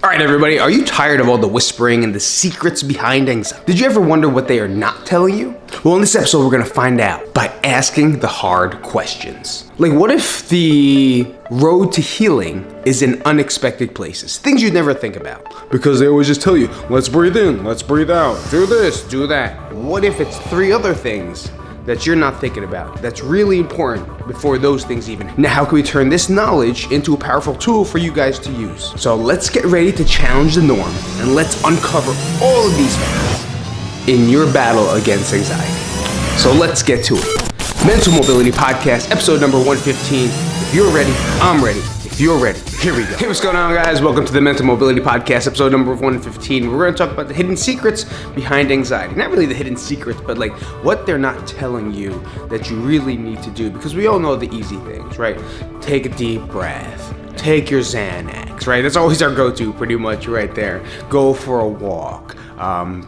All right, everybody, are you tired of all the whispering and the secrets behind anxiety? Did you ever wonder what they are not telling you? Well, in this episode, we're gonna find out by asking the hard questions. Like, what if the road to healing is in unexpected places? Things you'd never think about. Because they always just tell you, let's breathe in, let's breathe out, do this, do that. What if it's three other things that you're not thinking about that's really important before those things even? Now, how can we turn this knowledge into a powerful tool for you guys to use? So let's get ready to challenge the norm and let's uncover all of these facts in your battle against anxiety. So let's get to it. Mental Mobility Podcast, episode number 115. If you're ready, I'm ready. If you're ready, here we go. Hey, what's going on, guys? Welcome to the Mental Mobility Podcast, episode number 115. We're going to talk about the hidden secrets behind anxiety. Not really the hidden secrets, but like what they're not telling you that you really need to do. Because we all know the easy things, right? Take a deep breath. Take your Xanax, right? That's always our go-to, pretty much right there. Go for a walk.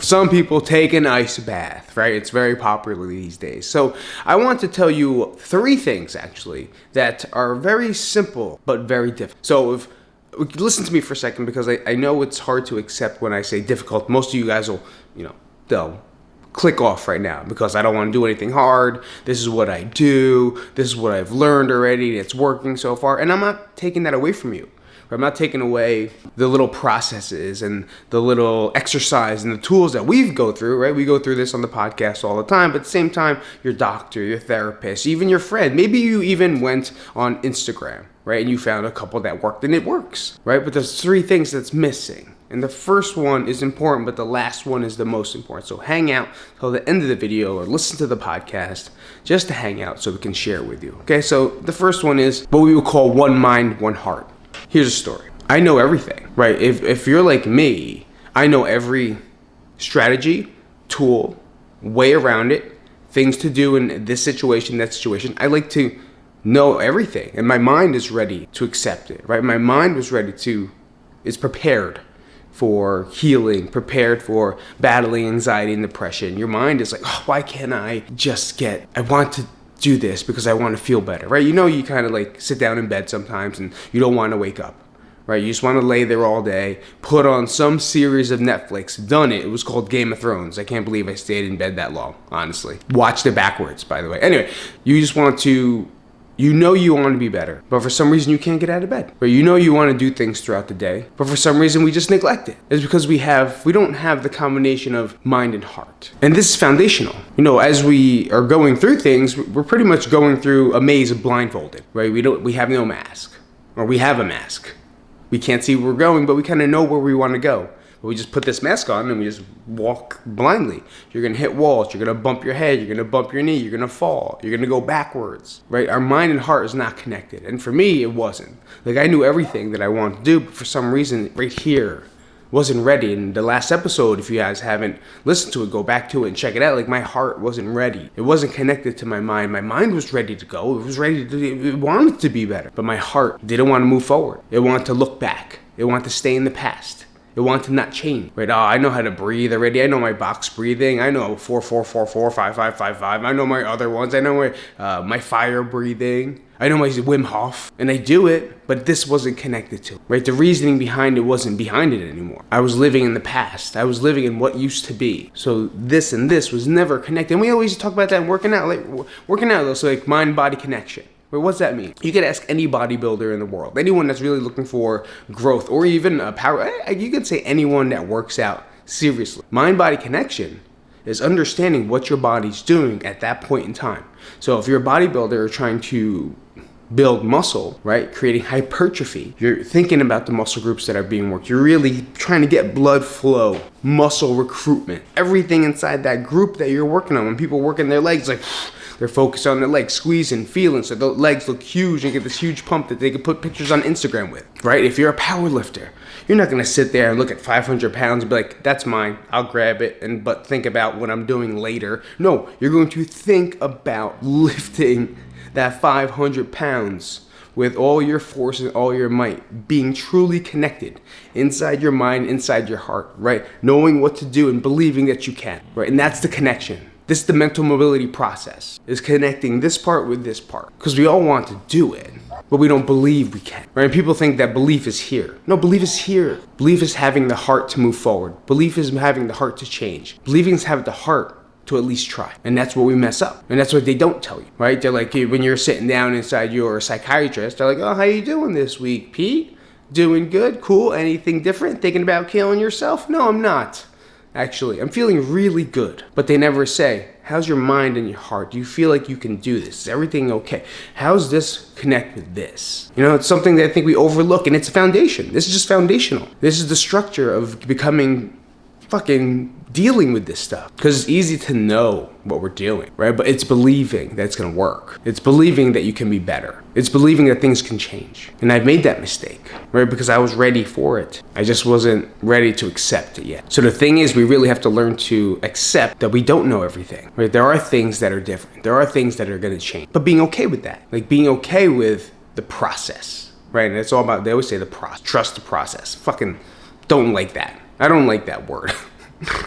Some people take an ice bath, right? It's very popular these days. So I want to tell you three things, actually, that are very simple, but very difficult. So if listen to me for a second, because I know it's hard to accept when I say difficult. Most of you guys will, they'll click off right now because I don't want to do anything hard. This is what I do. This is what I've learned already. It's working so far. And I'm not taking that away from you. I'm not taking away the little processes and the little exercise and the tools that we go through, right? We go through this on the podcast all the time, but at the same time, your doctor, your therapist, even your friend, maybe you even went on Instagram, right? And you found a couple that worked and it works, right? But there's three things that's missing. And the first one is important, but the last one is the most important. So hang out till the end of the video or listen to the podcast just to hang out so we can share it with you. Okay, so the first one is what we would call one mind, one heart. Here's a story. I know everything, right? If you're like me, I know every strategy, tool, way around it, things to do in this situation, that situation. I like to know everything, and my mind is ready to accept it, right? My mind is prepared for healing, prepared for battling anxiety and depression. Your mind is like, oh, why can't I want to do this because I want to feel better, right? You kind of like sit down in bed sometimes and you don't want to wake up, right? You just want to lay there all day, put on some series of Netflix. Done it. It was called Game of Thrones. I can't believe I stayed in bed that long, honestly. Watched it backwards, by the way. Anyway, you just want to, you want to be better, but for some reason you can't get out of bed. Or you want to do things throughout the day, but for some reason we just neglect it. It's because we don't have the combination of mind and heart. And this is foundational. As we are going through things, we're pretty much going through a maze of blindfolded, right? We have no mask, or we have a mask. We can't see where we're going, but we kind of know where we want to go. But we just put this mask on and we just walk blindly. You're going to hit walls. You're going to bump your head. You're going to bump your knee. You're going to fall. You're going to go backwards, right? Our mind and heart is not connected. And for me, it wasn't. Like, I knew everything that I wanted to do, but for some reason, right here, wasn't ready. And the last episode, if you guys haven't listened to it, go back to it and check it out. Like, my heart wasn't ready. It wasn't connected to my mind. My mind was ready to go. It wanted to be better. But my heart didn't want to move forward. It wanted to look back. It wanted to stay in the past. It wants to not change, right? Oh, I know how to breathe already. I know my box breathing. I know 4-4-4-4, 5-5-5-5. I know my other ones. I know my fire breathing. I know my Wim Hof, and I do it, but this wasn't connected to it, right? The reasoning behind it wasn't behind it anymore. I was living in the past. I was living in what used to be. So this and this was never connected. And we always talk about that in working out, so like mind-body connection. Wait, what's that mean? You could ask any bodybuilder in the world, anyone that's really looking for growth, or even a power. You could say anyone that works out seriously. Mind-body connection is understanding what your body's doing at that point in time. So if you're a bodybuilder trying to build muscle, right, creating hypertrophy, you're thinking about the muscle groups that are being worked. You're really trying to get blood flow, muscle recruitment, everything inside that group that you're working on. When people working their legs, like, they're focused on their legs, squeezing, feeling, so the legs look huge and get this huge pump that they can put pictures on Instagram with, right? If you're a power lifter, you're not going to sit there and look at 500 pounds and be like, that's mine, I'll grab it, but think about what I'm doing later. No, you're going to think about lifting that 500 pounds with all your force and all your might, being truly connected inside your mind, inside your heart, right? Knowing what to do and believing that you can, right? And that's the connection. This is the mental mobility process, is connecting this part with this part. Because we all want to do it, but we don't believe we can, right? People think that belief is here. No, belief is here. Belief is having the heart to move forward. Belief is having the heart to change. Believing is having the heart to at least try. And that's what we mess up. And that's what they don't tell you, right? They're like, when you're sitting down inside your psychiatrist, they're like, oh, how you doing this week, Pete? Doing good? Cool? Anything different? Thinking about killing yourself? No, I'm not. Actually, I'm feeling really good. But they never say, how's your mind and your heart? Do you feel like you can do this? Is everything okay? How's this connect with this? You know, it's something that I think we overlook, and it's a foundation. This is just foundational. This is the structure of becoming fucking dealing with this stuff, because it's easy to know what we're doing, right? But it's believing that it's going to work. It's believing that you can be better. It's believing that things can change. And I've made that mistake, right? Because I was ready for it. I just wasn't ready to accept it yet. So the thing is, we really have to learn to accept that we don't know everything, right? There are things that are different. There are things that are going to change, but being okay with that, like being okay with the process, right? And it's all about, they always say the process, trust the process. Fucking don't like that. I don't like that word.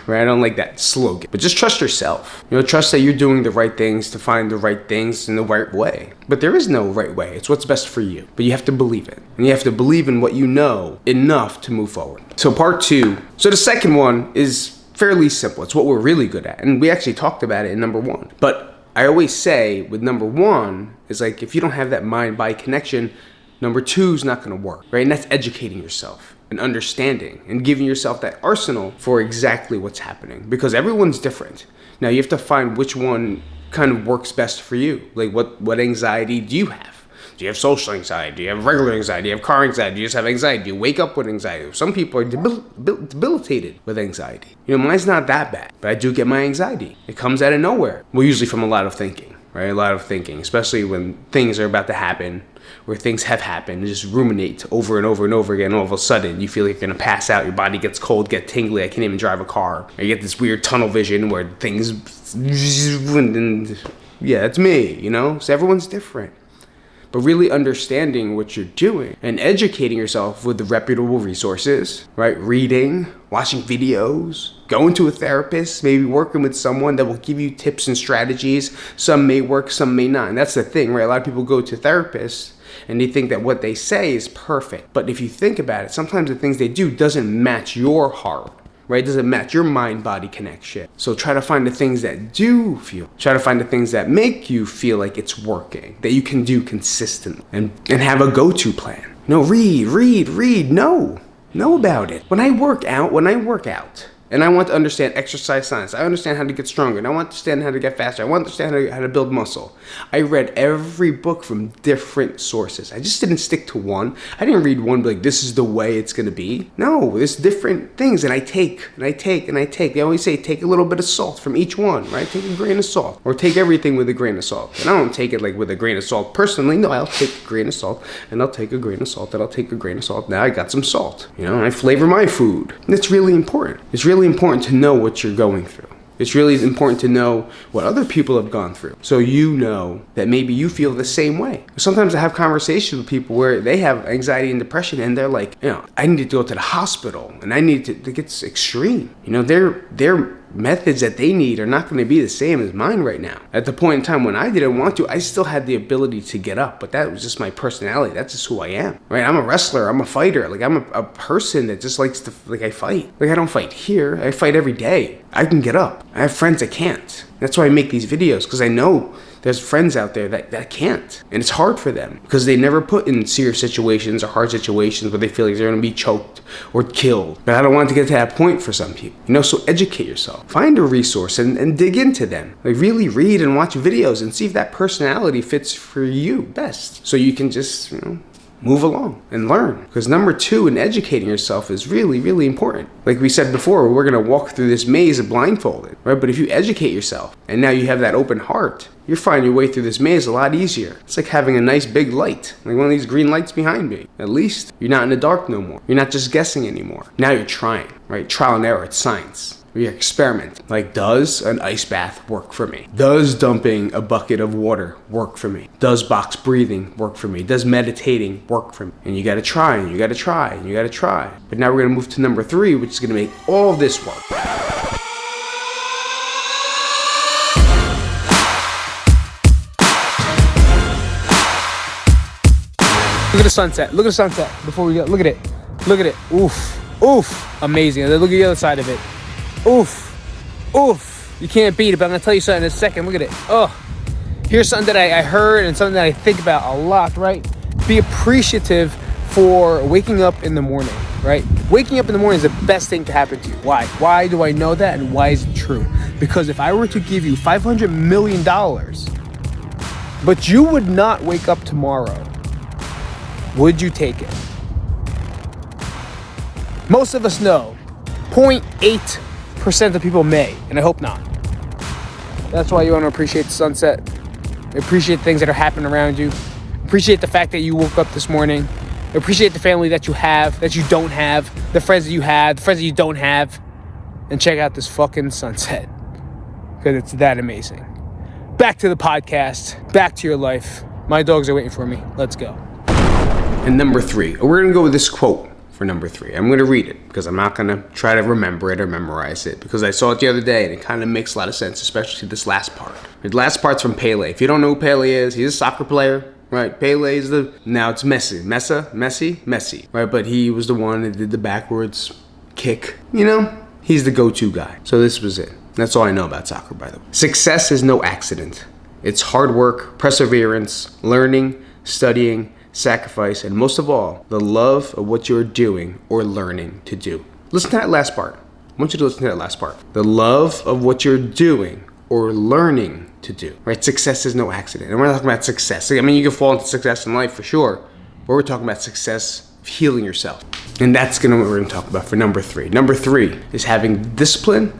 Right? I don't like that slogan. But just trust yourself. You know, trust that you're doing the right things to find the right things in the right way. But there is no right way. It's what's best for you. But you have to believe it. And you have to believe in what you know enough to move forward. So part 2. So the second one is fairly simple. It's what we're really good at. And we actually talked about it in number 1. But I always say with number 1, is like if you don't have that mind-body connection, number 2 is not going to work. Right? And that's educating yourself and understanding and giving yourself that arsenal for exactly what's happening, because everyone's different. Now you have to find which one kind of works best for you. Like what anxiety do you have? Do you have social anxiety? Do you have regular anxiety? Do you have car anxiety? Do you just have anxiety? Do you wake up with anxiety? Some people are debilitated with anxiety. You know, mine's not that bad, but I do get my anxiety. It comes out of nowhere. Well, usually from a lot of thinking, right? A lot of thinking, especially when things are about to happen, where things have happened, and just ruminate over and over and over again. All of a sudden, you feel like you're gonna pass out. Your body gets cold, get tingly. I can't even drive a car. Or you get this weird tunnel vision where things, and yeah, it's me, you know? So everyone's different. But really understanding what you're doing and educating yourself with the reputable resources, right? Reading, watching videos, going to a therapist, maybe working with someone that will give you tips and strategies. Some may work, some may not. And that's the thing, right? A lot of people go to therapists and they think that what they say is perfect. But if you think about it, sometimes the things they do doesn't match your heart, right? It doesn't match your mind-body connection. So try to find the things that do feel. Try to find the things that make you feel like it's working, that you can do consistently, and have a go-to plan. No, read. Know about it. When I work out, and I want to understand exercise science. I understand how to get stronger. And I want to understand how to get faster. I want to understand how to build muscle. I read every book from different sources. I just didn't stick to one. I didn't read one like, this is the way it's going to be. No, there's different things. And I take. They always say, take a little bit of salt from each one, right? Take a grain of salt. Or take everything with a grain of salt. And I don't take it like with a grain of salt personally. No, I'll take a grain of salt. And I'll take a grain of salt. And I'll take a grain of salt. Now I got some salt. You know, and I flavor my food. And it's really important. It's really important to know what you're going through. It's really important to know what other people have gone through, so you know that maybe you feel the same way. Sometimes I have conversations with people where they have anxiety and depression, and they're like, you know, I need to go to the hospital, and I need to, it gets extreme. You know, their methods that they need are not going to be the same as mine right now. At the point in time when I didn't want to, I still had the ability to get up, but that was just my personality. That's just who I am, right? I'm a wrestler. I'm a fighter. Like, I'm a person that just likes to, like, I fight. Like, I don't fight here. I fight every day. I can get up. I have friends that can't. That's why I make these videos, because I know there's friends out there that can't. And it's hard for them because they never put in serious situations or hard situations where they feel like they're going to be choked or killed. But I don't want it to get to that point for some people. You know, so educate yourself. Find a resource and dig into them. Like, really read and watch videos and see if that personality fits for you best. So you can just, you know, move along and learn. Because number 2 in educating yourself is really, really important. Like we said before, we're going to walk through this maze blindfolded, right? But if you educate yourself and now you have that open heart, you're finding your way through this maze a lot easier. It's like having a nice big light, like one of these green lights behind me. At least you're not in the dark no more. You're not just guessing anymore. Now you're trying, right? Trial and error, it's science. We experiment. Like, does an ice bath work for me? Does dumping a bucket of water work for me? Does box breathing work for me? Does meditating work for me? And you gotta try, and you gotta try, and you gotta try. But now we're gonna move to number 3, which is gonna make all this work. Look at the sunset. Look at the sunset before we go. Look at it. Look at it. Oof. Oof. Amazing. And then look at the other side of it. Oof. Oof. You can't beat it, but I'm going to tell you something in a second. Look at it. Oh. Here's something that I heard and something that I think about a lot, right? Be appreciative for waking up in the morning, right? Waking up in the morning is the best thing to happen to you. Why? Why do I know that, and why is it true? Because if I were to give you $500 million, but you would not wake up tomorrow, would you take it? Most of us know 0.8% of people may, and I hope not. That's why you want to appreciate the sunset. Appreciate things that are happening around you. Appreciate the fact that you woke up this morning. Appreciate the family that you have, that you don't have, the friends that you have, the friends that you don't have. And check out this fucking sunset, because it's that amazing. Back to the podcast, back to your life. My dogs are waiting for me. Let's go. And number 3, we're going to go with this quote for number 3. I'm going to read it because I'm not going to try to remember it or memorize it, because I saw it the other day and it kind of makes a lot of sense, especially this last part. The last part's from Pele. If you don't know who Pele is, he's a soccer player. Right, Pele is now it's Messi, right? But he was the one that did the backwards kick, you know? He's the go-to guy. So this was it. That's all I know about soccer, by the way. Success is no accident. It's hard work, perseverance, learning, studying, sacrifice, and most of all, the love of what you're doing or learning to do. Listen to that last part. I want you to listen to that last part. The love of what you're doing or learning to do, right? Success is no accident. And we're not talking about success. I mean, you can fall into success in life for sure, but we're talking about success of healing yourself. And that's what we're going to talk about for number 3. Number 3 is having discipline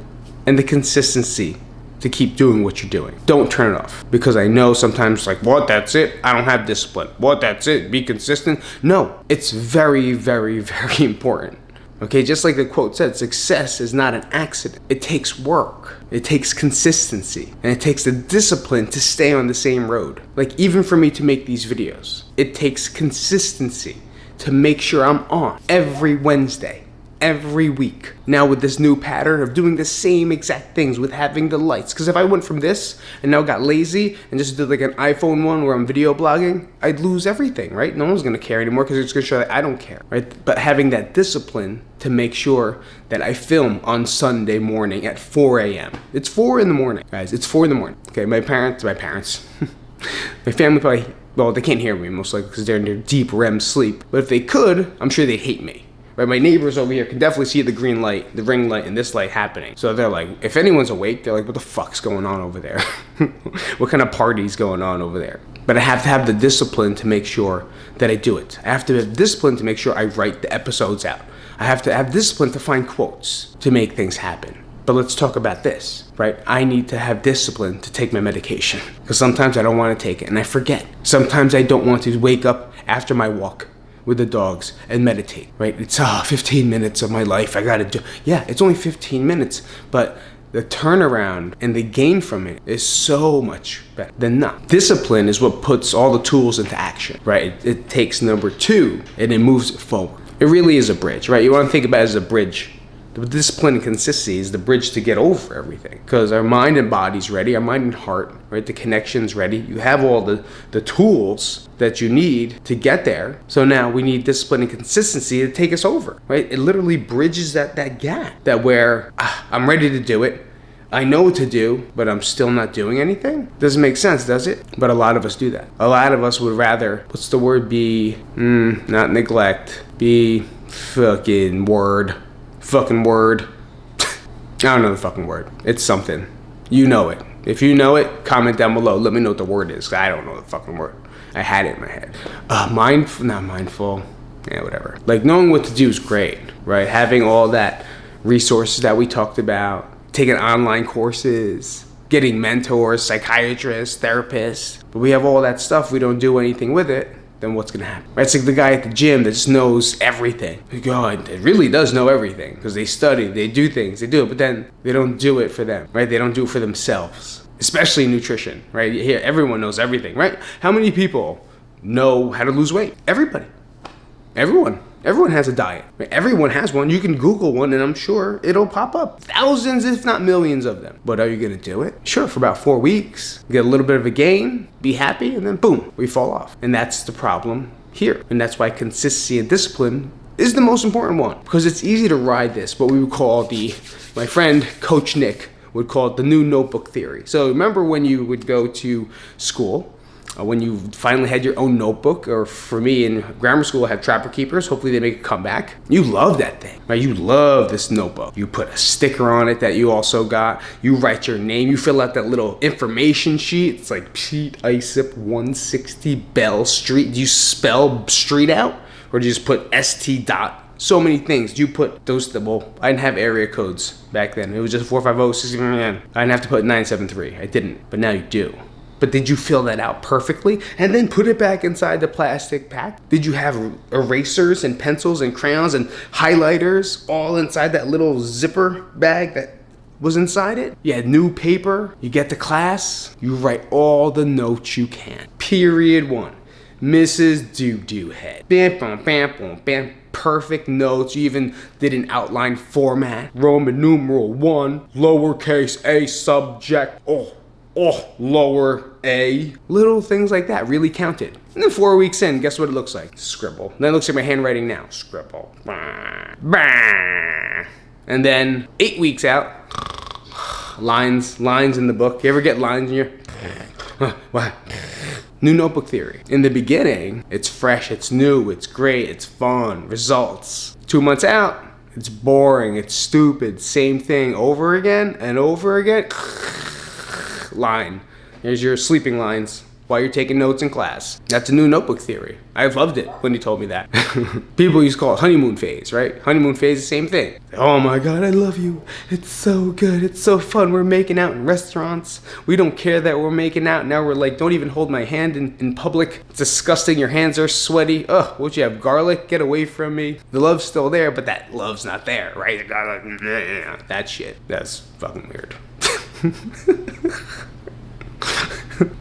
and the consistency to keep doing what you're doing. Don't turn it off, because I know sometimes like, what, that's it? I don't have discipline. What, that's it? Be consistent? No, it's very, very, very important. Okay, just like the quote said, success is not an accident. It takes work. It takes consistency. And it takes the discipline to stay on the same road. Like even for me to make these videos, it takes consistency to make sure I'm on every Wednesday, every week. Now with this new pattern of doing the same exact things with having the lights. Because if I went from this and now got lazy and just did like an iPhone one where I'm video blogging, I'd lose everything, right? No one's going to care anymore because it's going to show that I don't care, right? But having that discipline to make sure that I film on Sunday morning at 4 a.m. It's 4 in the morning, guys. It's 4 in the morning. Okay, my parents, my family probably, well, they can't hear me most likely because they're in their deep REM sleep. But if they could, I'm sure they'd hate me. Right, my neighbors over here can definitely see the green light, the ring light, and this light happening. So they're like, if anyone's awake, they're like, what the fuck's going on over there? What kind of party's going on over there? But I have to have the discipline to make sure that I do it. I have to have discipline to make sure I write the episodes out. I have to have discipline to find quotes to make things happen. But let's talk about this, right? I need to have discipline to take my medication, because sometimes I don't want to take it and I forget. Sometimes I don't want to wake up after my walk with the dogs and meditate, right? It's 15 minutes of my life I gotta do. Yeah, it's only 15 minutes, but the turnaround and the gain from it is so much better than not. Discipline is what puts all the tools into action, right? It takes number 2 and it moves it forward. It really is a bridge, right? You want to think about it as a bridge. The discipline and consistency is the bridge to get over everything, because our mind and body's ready, our mind and heart, right? The connection's ready. You have all the tools that you need to get there. So now we need discipline and consistency to take us over, right? It literally bridges that gap, that where I'm ready to do it, I know what to do, but I'm still not doing anything. Doesn't make sense, does it? But a lot of us do that. A lot of us would rather, what's the word, not neglect, be fucking word. I don't know the fucking word. It's something. You know it. If you know it, comment down below. Let me know what the word is. I don't know the fucking word. I had it in my head. Not mindful. Yeah, whatever. Like knowing what to do is great, right? Having all that resources that we talked about, taking online courses, getting mentors, psychiatrists, therapists. But we have all that stuff. We don't do anything with it. Then what's gonna happen? Right? It's like the guy at the gym that just knows everything. God, it really does know everything, because they study, they do things, they do it, but then they don't do it for them, right? They don't do it for themselves, especially nutrition, right? Here, everyone knows everything, right? How many people know how to lose weight? Everybody. Everyone has a diet. Everyone has one. You can Google one and I'm sure it'll pop up. Thousands, if not millions of them. But are you gonna do it? Sure, for about 4 weeks, get a little bit of a gain, be happy, and then boom, we fall off. And that's the problem here. And that's why consistency and discipline is the most important one, because it's easy to ride this, what we would call my friend Coach Nick would call it the new notebook theory. So remember when you would go to school, when you finally had your own notebook, or for me in grammar school, I had Trapper Keepers. Hopefully they make a comeback. You love that thing, right? You love this notebook. You put a sticker on it that you also got. You write your name. You fill out that little information sheet. It's like Pete Isip 160 Bell Street. Do you spell street out, or do you just put ST dot? So many things. Do you put those, well, I didn't have area codes back then. It was just 450, 60, I didn't have to put 973. I didn't, but now you do. But did you fill that out perfectly and then put it back inside the plastic pack? Did you have erasers and pencils and crayons and highlighters all inside that little zipper bag that was inside it? You had new paper. You get to class. You write all the notes you can. Period 1. Mrs. Doo-Doo Head. Bam, bam, bam, bam, bam. Perfect notes. You even did an outline format. Roman numeral 1, lowercase a subject. Lower A. Little things like that really counted. And then 4 weeks in, guess what it looks like? Scribble. And then it looks like my handwriting now. Scribble. And then 8 weeks out, lines in the book. You ever get lines in your... What? New notebook theory. In the beginning, it's fresh, it's new, it's great, it's fun, results. 2 months out, it's boring, it's stupid, same thing over again and over again. Line. Here's your sleeping lines while you're taking notes in class. That's a new notebook theory. I loved it when you told me that. People used to call it honeymoon phase, right? Honeymoon phase is the same thing. Oh my God, I love you. It's so good. It's so fun. We're making out in restaurants. We don't care that we're making out. Now we're like, don't even hold my hand in public. It's disgusting. Your hands are sweaty. Ugh, what you have, garlic? Get away from me. The love's still there, but that love's not there, right? That shit. That's fucking weird.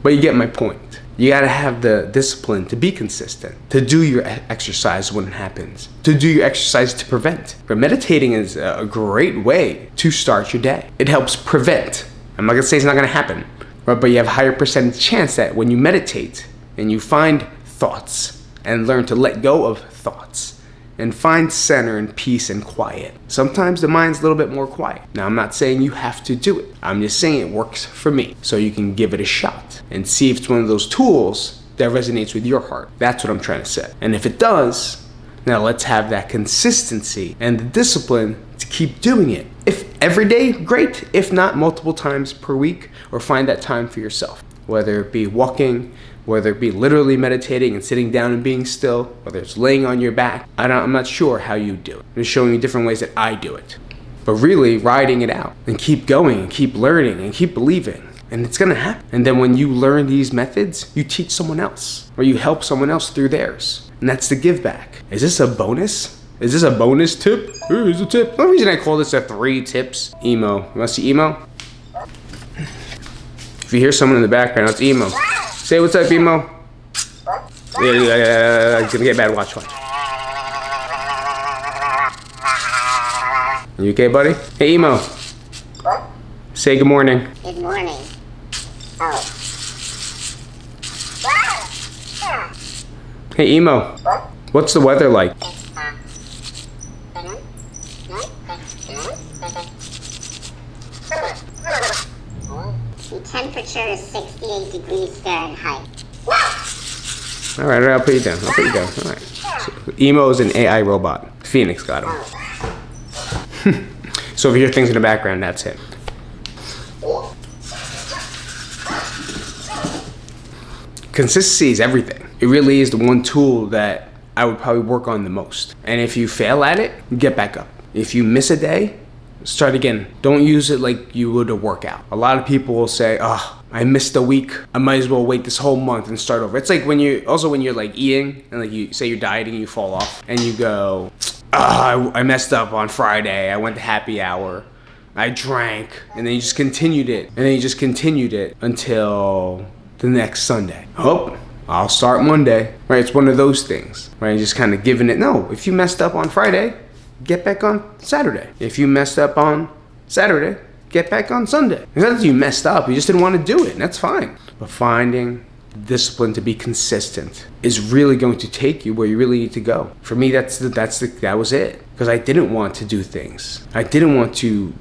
But you get my point. You gotta have the discipline to be consistent, to do your exercise when it happens, to do your exercise to prevent. But meditating is a great way to start your day. It helps prevent. I'm not gonna say it's not gonna happen, but you have a higher percentage chance that when you meditate and you find thoughts and learn to let go of thoughts and find center and peace and quiet. Sometimes the mind's a little bit more quiet. Now, I'm not saying you have to do it. I'm just saying it works for me. So you can give it a shot and see if it's one of those tools that resonates with your heart. That's what I'm trying to say. And if it does, now let's have that consistency and the discipline to keep doing it. If every day, great. If not, multiple times per week, or find that time for yourself. Whether it be walking, whether it be literally meditating and sitting down and being still, whether it's laying on your back. I'm not sure how you do it. I'm just showing you different ways that I do it. But really riding it out and keep going and keep learning and keep believing. And it's gonna happen. And then when you learn these methods, you teach someone else or you help someone else through theirs. And that's the give back. Is this a bonus? Is this a bonus tip? Here's a tip. The reason I call this a 3 tips emo. You wanna see emo? If you hear someone in the background, it's emo. Say what's up, emo. Yeah, it's gonna get bad. Watch. You okay, buddy? Hey, emo. Say good morning. Good morning. Oh. Hey, emo. What's the weather like? The temperature is 68 degrees Fahrenheit. All right, I'll put you down. All right. So, emo is an AI robot. Phoenix got him. So if you hear things in the background, that's him. Consistency is everything. It really is the one tool that I would probably work on the most. And if you fail at it, get back up. If you miss a day, start again. Don't use it like you would a workout. A lot of people will say, oh, I missed a week. I might as well wait this whole month and start over. It's like when you're like eating and like you say you're dieting, you fall off and you go, oh, I messed up on Friday. I went to happy hour. I drank, and then you just continued it. And then you just continued it until the next Sunday. Oh, I'll start Monday. Right, it's one of those things. Right, just kind of giving it. No, if you messed up on Friday, get back on Saturday. If you messed up on Saturday, get back on Sunday. It's not that you messed up, you just didn't want to do it, and that's fine. But finding discipline to be consistent is really going to take you where you really need to go. For me, that was it. Because I didn't want to do things. I didn't want to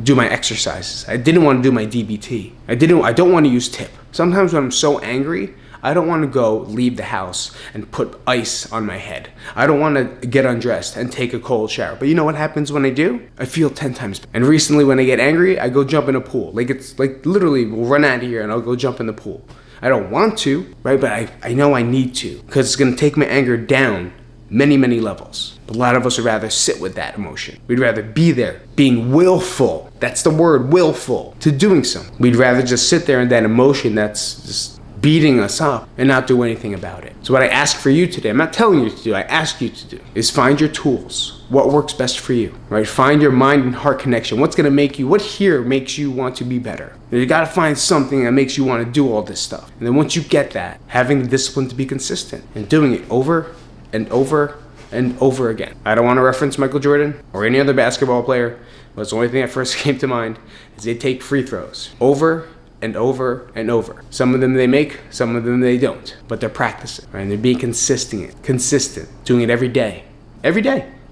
do my exercises. I didn't want to do my DBT. I don't want to use tip. Sometimes when I'm so angry, I don't want to go leave the house and put ice on my head. I don't want to get undressed and take a cold shower. But you know what happens when I do? I feel 10 times better. And recently when I get angry, I go jump in a pool. It's literally we'll run out of here and I'll go jump in the pool. I don't want to, right? But I know I need to, because it's going to take my anger down many, many levels. But a lot of us would rather sit with that emotion. We'd rather be there, being willful. That's the word, willful, to doing something. We'd rather just sit there in that emotion that's just beating us up and not do anything about it. So what I ask for you today, I'm not telling you to do, I ask you to do, is find your tools. What works best for you, right? Find your mind and heart connection. What's gonna make you, what here makes you want to be better? You gotta find something that makes you wanna do all this stuff. And then once you get that, having the discipline to be consistent and doing it over and over and over again. I don't wanna reference Michael Jordan or any other basketball player, but it's the only thing that first came to mind is they take free throws over and over and over. Some of them they make, some of them they don't, but they're practicing, right? And they're being consistent, doing it every day,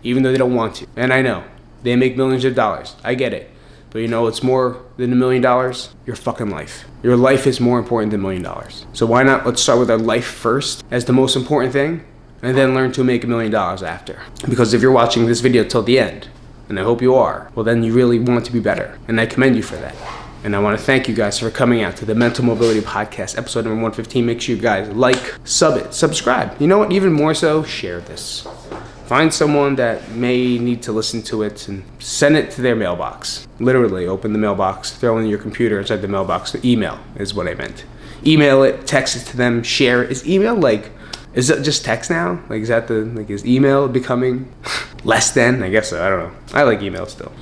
even though they don't want to. And I know, they make millions of dollars, I get it. But you know, it's more than $1 million, your fucking life. Your life is more important than $1 million. So why not, let's start with our life first as the most important thing, and then learn to make $1 million after. Because if you're watching this video till the end, and I hope you are, well then you really want to be better, and I commend you for that. And I want to thank you guys for coming out to the Mental Mobility Podcast, episode number 115. Make sure you guys like, subscribe. You know what? Even more so, share this. Find someone that may need to listen to it and send it to their mailbox. Literally, open the mailbox, throw in your computer inside the mailbox. The email is what I meant. Email it, text it to them, share it. Is email is it just text now? Is email becoming less than? I guess so, I don't know. I like email still.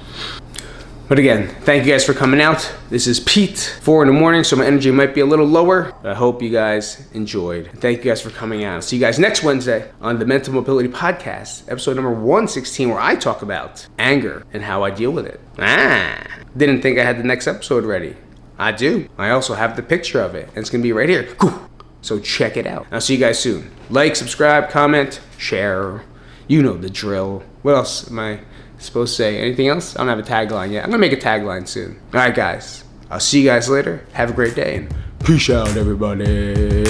But again, thank you guys for coming out. This is Pete, 4 in the morning, so my energy might be a little lower. But I hope you guys enjoyed. Thank you guys for coming out. See you guys next Wednesday on the Mental Mobility Podcast, episode number 116, where I talk about anger and how I deal with it. Didn't think I had the next episode ready. I do. I also have the picture of it, and it's gonna be right here. So check it out. I'll see you guys soon. Like, subscribe, comment, share. You know the drill. What else am I supposed to say? Anything else? I don't have a tagline yet. I'm gonna make a tagline soon. All right, guys. I'll see you guys later. Have a great day and peace out, everybody.